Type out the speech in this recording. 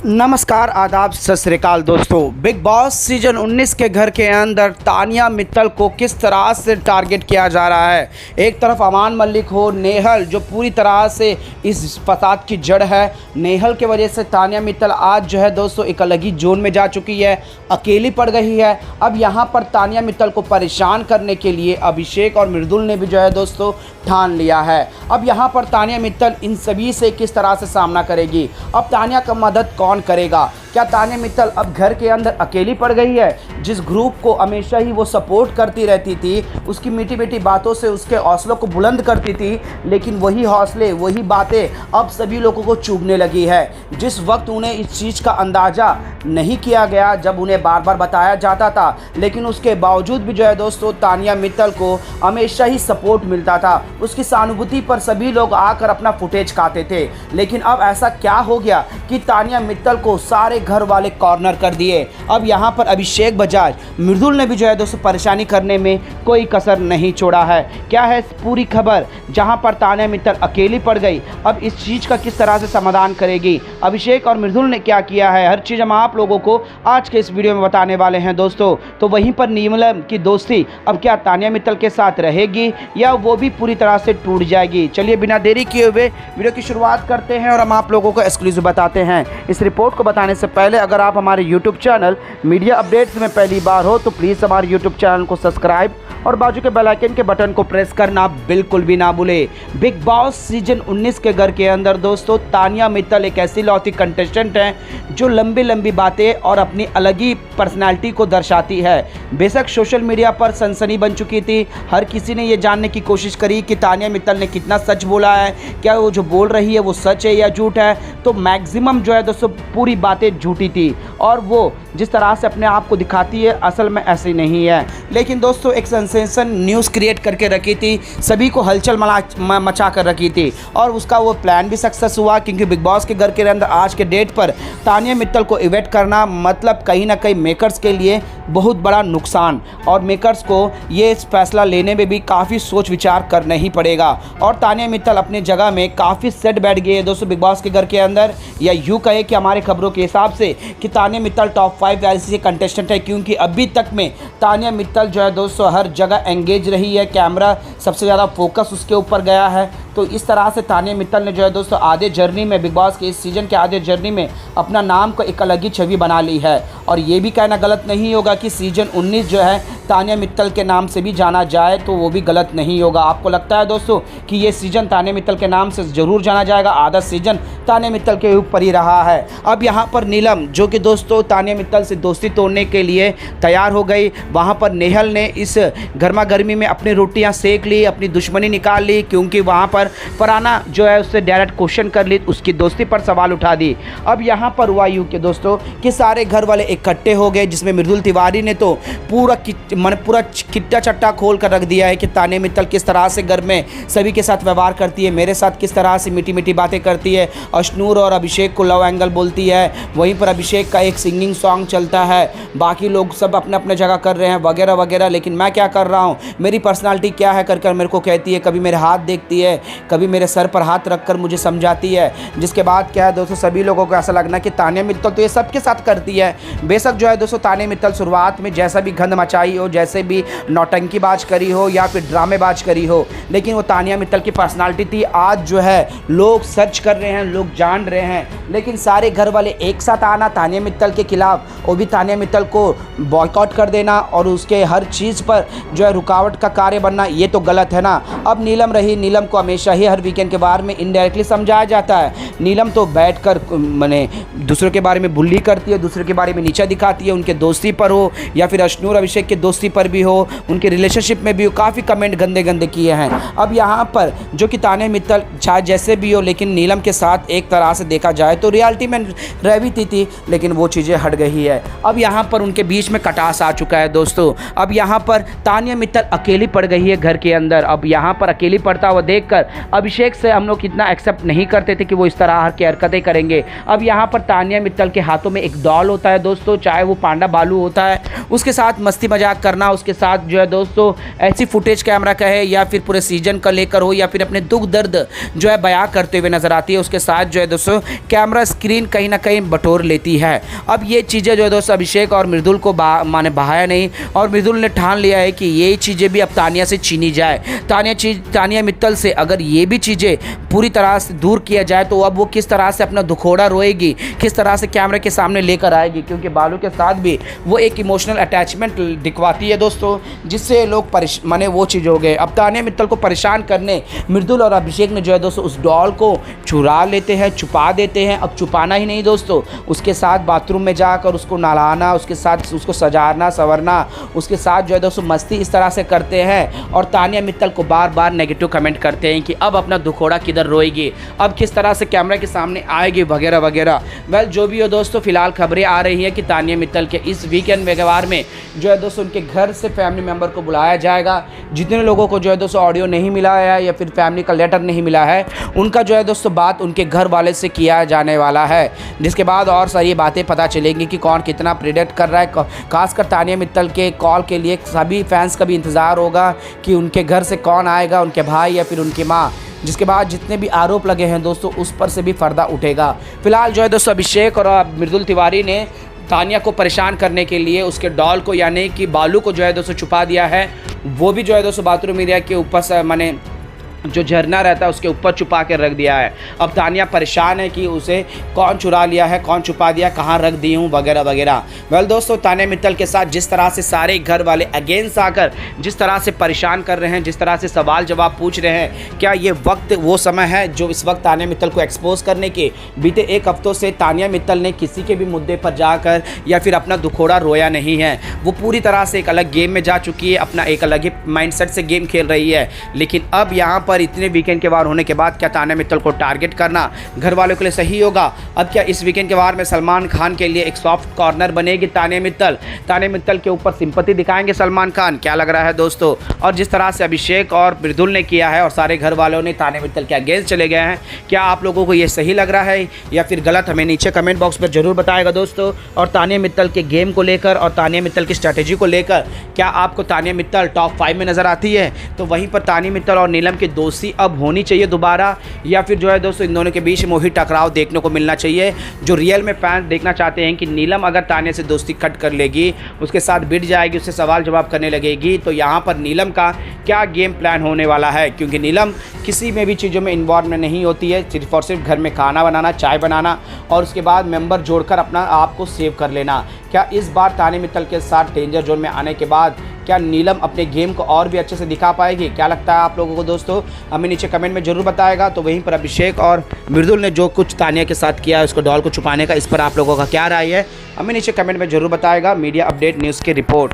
नमस्कार, आदाब, सत श्री अकाल दोस्तों। बिग बॉस सीजन 19 के घर के अंदर तानिया मित्तल को किस तरह से टारगेट किया जा रहा है। एक तरफ अमान मलिक हो, नेहल जो पूरी तरह से इस फसाद की जड़ है। नेहल के वजह से तानिया मित्तल आज जो है दोस्तों एक अलग ही जोन में जा चुकी है, अकेली पड़ गई है। अब यहाँ पर तानिया मित्तल को परेशान करने के लिए अभिषेक और मृदुल ने भी जो है दोस्तों ठान लिया है। अब यहाँ पर तानिया मित्तल इन सभी से किस तरह से सामना करेगी, अब तानिया का मदद कौन करेगा। क्या तानिया मित्तल अब घर के अंदर अकेली पड़ गई है। जिस ग्रुप को हमेशा ही वो सपोर्ट करती रहती थी, उसकी मीठी मीठी बातों से उसके हौसलों को बुलंद करती थी, लेकिन वही हौसले वही बातें अब सभी लोगों को चुभने लगी है। जिस वक्त उन्हें इस चीज़ का अंदाज़ा नहीं किया गया, जब उन्हें बार बार बताया जाता था, लेकिन उसके बावजूद भी जो है दोस्तों तानिया मित्तल को हमेशा ही सपोर्ट मिलता था। उसकी सहानुभूति पर सभी लोग आकर अपना फुटेज खाते थे। लेकिन अब ऐसा क्या हो गया कि तानिया मित्तल को सारे घर वाले कॉर्नर कर दिए। अब यहाँ पर अभिषेक बजाज, मृदुल ने भी जो है दोस्तों परेशानी करने में कोई कसर नहीं छोड़ा है। क्या है पूरी खबर, जहाँ पर तानिया मित्तल अकेली पड़ गई। अब इस चीज़ का किस तरह से समाधान करेगी, अभिषेक और मृदुल ने क्या किया है, हर चीज़ हम आप लोगों को आज के इस वीडियो में बताने वाले हैं दोस्तों। तो वहीं पर नीलम की दोस्ती अब क्या तानिया मित्तल के साथ रहेगी या वो भी पूरी तरह से टूट जाएगी। चलिए बिना देरी किए हुए वीडियो की शुरुआत करते हैं और हम आप लोगों को एक्सक्लूसिव बताते हैं। इस रिपोर्ट को बताने से पहले अगर आप हमारे YouTube चैनल मीडिया अपडेट्स में पहली बार हो तो प्लीज़ हमारे YouTube चैनल को सब्सक्राइब और बाजू के बेल आइकन के बटन को प्रेस करना बिल्कुल भी ना भूले। बिग बॉस सीजन 19 के घर के अंदर दोस्तों तानिया मित्तल एक ऐसी लौती कंटेस्टेंट हैं जो लंबी लंबी बातें और अपनी अलग ही पर्सनालिटी को दर्शाती है। बेशक सोशल मीडिया पर सनसनी बन चुकी थी, हर किसी ने ये जानने की कोशिश करी कि तानिया मित्तल ने कितना सच बोला है, क्या वो जो बोल रही है वो सच है या झूठ है। तो मैक्सिमम जो है दोस्तों पूरी बातें झूठी थी और वो जिस तरह से अपने आप को दिखाती है असल में ऐसी नहीं है। लेकिन दोस्तों एक सेंसेशन न्यूज़ क्रिएट करके रखी थी, सभी को हलचल मचा कर रखी थी और उसका वो प्लान भी सक्सेस हुआ, क्योंकि बिग बॉस के घर के अंदर आज के डेट पर तानिया मित्तल को इवेट करना मतलब कहीं ना कहीं मेकर्स के लिए बहुत बड़ा नुकसान, और मेकर्स को ये फैसला लेने में भी काफ़ी सोच विचार करना ही पड़ेगा। और तानिया मित्तल अपनी जगह में काफ़ी सेट बैठ गई है दोस्तों बिग बॉस के घर के अंदर, या यूँ कहे कि हमारे खबरों के हिसाब से कि तानिया मित्तल टॉप 5 ऐसी कंटेस्टेंट है, क्योंकि अभी तक में तानिया मित्तल जो है दोस्तों हर जगह एंगेज रही है, कैमरा सबसे ज़्यादा फोकस उसके ऊपर गया है। तो इस तरह से तानिया मित्तल ने जो है दोस्तों आधे जर्नी में, बिग बॉस के इस सीज़न के आधे जर्नी में अपना नाम को एक अलग ही छवि बना ली है। और ये भी कहना गलत नहीं होगा कि सीजन 19 जो है तानिया मित्तल के नाम से भी जाना जाए तो वो भी गलत नहीं होगा। आपको लगता है दोस्तों कि ये सीज़न तानिया मित्तल के नाम से ज़रूर जाना जाएगा, आधा सीजन तानिया मित्तल के ऊपर ही रहा है। अब यहाँ पर नीलम जो कि दोस्तों तानिया मित्तल से दोस्ती तोड़ने के लिए तैयार हो गई, वहाँ पर नेहल ने इस गर्मा गर्मी में अपनी रोटियाँ सेक ली, अपनी दुश्मनी निकाल ली, क्योंकि वहाँ पर फरहाना जो है उससे डायरेक्ट क्वेश्चन कर ली, उसकी दोस्ती पर सवाल उठा दी। अब यहाँ पर हुआ यूँ कि दोस्तों कि सारे घर वाले इकट्ठे हो गए, जिसमें मृदुल तिवारी ने तो पूरा किट्टा चट्टा खोल कर रख दिया है कि तानिया मित्तल किस तरह से घर में सभी के साथ व्यवहार करती है, मेरे साथ किस तरह से मीठी मीठी बातें करती है, अश्नूर और अभिषेक को लव एंगल बोलती है, वहीं पर अभिषेक का एक सिंगिंग सॉन्ग चलता है, बाकी लोग सब अपने अपने जगह कर रहे हैं वगैरह वगैरह, लेकिन मैं क्या कर रहा हूँ, मेरी पर्सनालिटी क्या है कर मेरे को कहती है, कभी मेरे हाथ देखती है, कभी मेरे सर पर हाथ रखकर मुझे समझाती है। जिसके बाद क्या है दोस्तों सभी लोगों को ऐसा लगना कि तानिया मित्तल तो ये सबके साथ करती है। बेशक जो है दोस्तों तानिया मित्तल शुरुआत में जैसा भी गंद मचाई हो, जैसे भी नौटंकीबाज करी हो या फिर ड्रामेबाज करी हो, लेकिन वो तानिया मित्तल की पर्सनालिटी थी। आज जो है लोग सर्च कर रहे हैं, लोग जान रहे हैं, लेकिन सारे घर वाले एक साथ आना तानिया मित्तल के खिलाफ, वो भी तानिया मित्तल को बॉयकॉट कर देना और उसके हर चीज़ पर जो है रुकावट का कार्य बनना, ये तो गलत है ना। अब नीलम रही, नीलम को हमेशा ही हर वीकेंड के बारे में इनडायरेक्टली समझाया जाता है। नीलम तो बैठकर माने दूसरों के बारे में बुल्ली करती है, दूसरों के बारे में नीचा दिखाती है, उनके दोस्ती पर हो या फिर अश्नूर अभिषेक के दोस्ती पर भी हो, उनके रिलेशनशिप में भी हो, काफ़ी कमेंट गंदे गंदे किए हैं। अब यहाँ पर जो कि तानिया मित्तल चाहे जैसे भी हो, लेकिन नीलम के साथ एक तरह से देखा जाए तो रियलिटी में रह भी थी, लेकिन वो चीज़ें हट गई है। अब यहाँ पर उनके बीच में कटास आ चुका है दोस्तों। अब यहाँ पर तानिया मित्तल अकेली पड़ गई है घर के अंदर। अब यहाँ पर अकेली पड़ता हुआ देखकर अभिषेक से हम लोग इतना एक्सेप्ट नहीं करते थे कि वो इस तरह की हरकतें करेंगे। अब यहाँ पर तानिया मित्तल के हाथों में एक डॉल होता है दोस्तों, चाहे वो पांडा बालू होता है, उसके साथ मस्ती मजाक करना, उसके साथ जो है दोस्तों ऐसी फुटेज कैमरा का है या फिर पूरे सीजन का लेकर हो या फिर अपने दुख दर्द जो है बयां करते हुए नजर आती है। उसके साथ जो है दोस्तों कैमरा स्क्रीन कहीं ना कहीं बटोर लेती है। अब ये चीज़ें जो है दोस्तों अभिषेक और मृदुल को माने बहाया नहीं, और मृदुल ने ठान लिया है कि ये चीज़ें भी अब तानिया से छीनी जाए। तानिया मित्तल से अगर ये भी चीज़ें पूरी तरह से दूर किया जाए तो अब वो किस तरह से अपना दुखोड़ा रोएगी, किस तरह से कैमरे के सामने लेकर आएगी, क्योंकि बालू के साथ भी वो एक इमोशनल अटैचमेंट दिखवाती है दोस्तों, जिससे लोग माने वो चीज़ हो गए। अब तानिया मित्तल को परेशान करने मृदुल और अभिषेक ने जो है दोस्तों उस डॉल को चुरा लेते हैं, छुपा देते हैं। अब छुपाना ही नहीं दोस्तों, उसके साथ बाथरूम में जाकर उसको नहलाना, उसके साथ उसको सजाना संवरना, उसके साथ जो है दोस्तों मस्ती इस तरह से करते हैं। और तानिया मित्तल को बार बार नेगेटिव कमेंट करते हैं कि अब अपना दुखोड़ा किधर रोएगी, अब किस तरह से कैमरा के सामने आएगी वगैरह वगैरह। वेल जो भी हो दोस्तों, फिलहाल खबरें आ रही है कि तानिया मित्तल के इस वीकेंड व्यवहार में जो है दोस्तों उनके घर से फैमिली मेम्बर को बुलाया जाएगा। जितने लोगों को जो है दोस्तों ऑडियो नहीं मिला है या फिर फैमिली का लेटर नहीं मिला है, उनका जो है दोस्तों बात उनके घर वाले से किया जाने वाला है, जिसके बाद और सारी बातें पता चलेंगी कि कौन कितना प्रेडिक्ट कर रहा है। खासकर तानिया मित्तल के कॉल के लिए सभी फैंस का भी इंतज़ार होगा कि उनके घर से कौन आएगा, उनके भाई या फिर उनकी माँ, जिसके बाद जितने भी आरोप लगे हैं दोस्तों उस पर से भी पर्दा उठेगा। फिलहाल जो है दोस्तों अभिषेक और मृदुल तिवारी ने तानिया को परेशान करने के लिए उसके डॉल को यानी कि बालू को जो है दोस्तों छुपा दिया है। वो भी जो है दोस्तों बाथरूम एरिया के ऊपर से माने जो झरना रहता है उसके ऊपर छुपा के रख दिया है। अब तानिया परेशान है कि उसे कौन चुरा लिया है, कौन छुपा दिया, कहाँ रख दी हूँ वगैरह वगैरह। वेल दोस्तों, तानिया मित्तल के साथ जिस तरह से सारे घर वाले अगेंस्ट आकर जिस तरह से परेशान कर रहे हैं, जिस तरह से सवाल जवाब पूछ रहे हैं, क्या ये वक्त वो समय है जो इस वक्त तानिया मित्तल को एक्सपोज करने के? बीते एक हफ्तों से तानिया मित्तल ने किसी के भी मुद्दे पर जाकर या फिर अपना दुखोड़ा रोया नहीं है। वो पूरी तरह से एक अलग गेम में जा चुकी है, अपना एक अलग ही माइंडसेट से गेम खेल रही है। लेकिन अब यहाँ पर इतने वीकेंड के वार होने के बाद क्या तानिया मित्तल को टारगेट करना घर वालों के लिए सही होगा? अब क्या इस वीकेंड के वार में सलमान खान के लिए एक सॉफ्ट कॉर्नर बनेगी तानिया मित्तल? तानिया मित्तल के ऊपर सिंपैथी दिखाएंगे सलमान खान? क्या लग रहा है दोस्तों? और जिस तरह से अभिषेक और मृदुल ने किया है और सारे घर वालों ने तानिया मित्तल के अगेंस्ट चले गए हैं, क्या आप लोगों को ये सही लग रहा है या फिर गलत? हमें नीचे कमेंट बॉक्स पर जरूर बताएगा दोस्तों। और तानिया मित्तल के गेम को लेकर और तानिया मित्तल की स्ट्रैटेजी को लेकर क्या आपको तानिया मित्तल टॉप 5 में नजर आती है? तो वहीं पर तानिया मित्तल और नीलम की दोस्ती अब होनी चाहिए दोबारा, या फिर जो है दोस्तों इन दोनों के बीच में वही टकराव देखने को मिलना चाहिए जो रियल में फैंस देखना चाहते हैं कि नीलम अगर तानिया से दोस्ती कट कर लेगी, उसके साथ भिड़ जाएगी, उससे सवाल जवाब करने लगेगी, तो यहाँ पर नीलम का क्या गेम प्लान होने वाला है? क्योंकि नीलम किसी में भी चीज़ों में इन्वॉल्व नहीं होती है, सिर्फ और सिर्फ घर में खाना बनाना, चाय बनाना और उसके बाद मेंबर जोड़कर अपना आप को सेव कर लेना। क्या इस बार तानिया मित्तल के साथ डेंजर जोन में आने के बाद क्या नीलम अपने गेम को और भी अच्छे से दिखा पाएगी? क्या लगता है आप लोगों को दोस्तों? हमें नीचे कमेंट में जरूर बताएगा। तो वहीं पर अभिषेक और मृदुल ने जो कुछ तानिया के साथ किया है उसको डॉल को छुपाने का, इस पर आप लोगों का क्या राय है? हमें नीचे कमेंट में जरूर बताएगा। मीडिया अपडेट न्यूज़ की रिपोर्ट।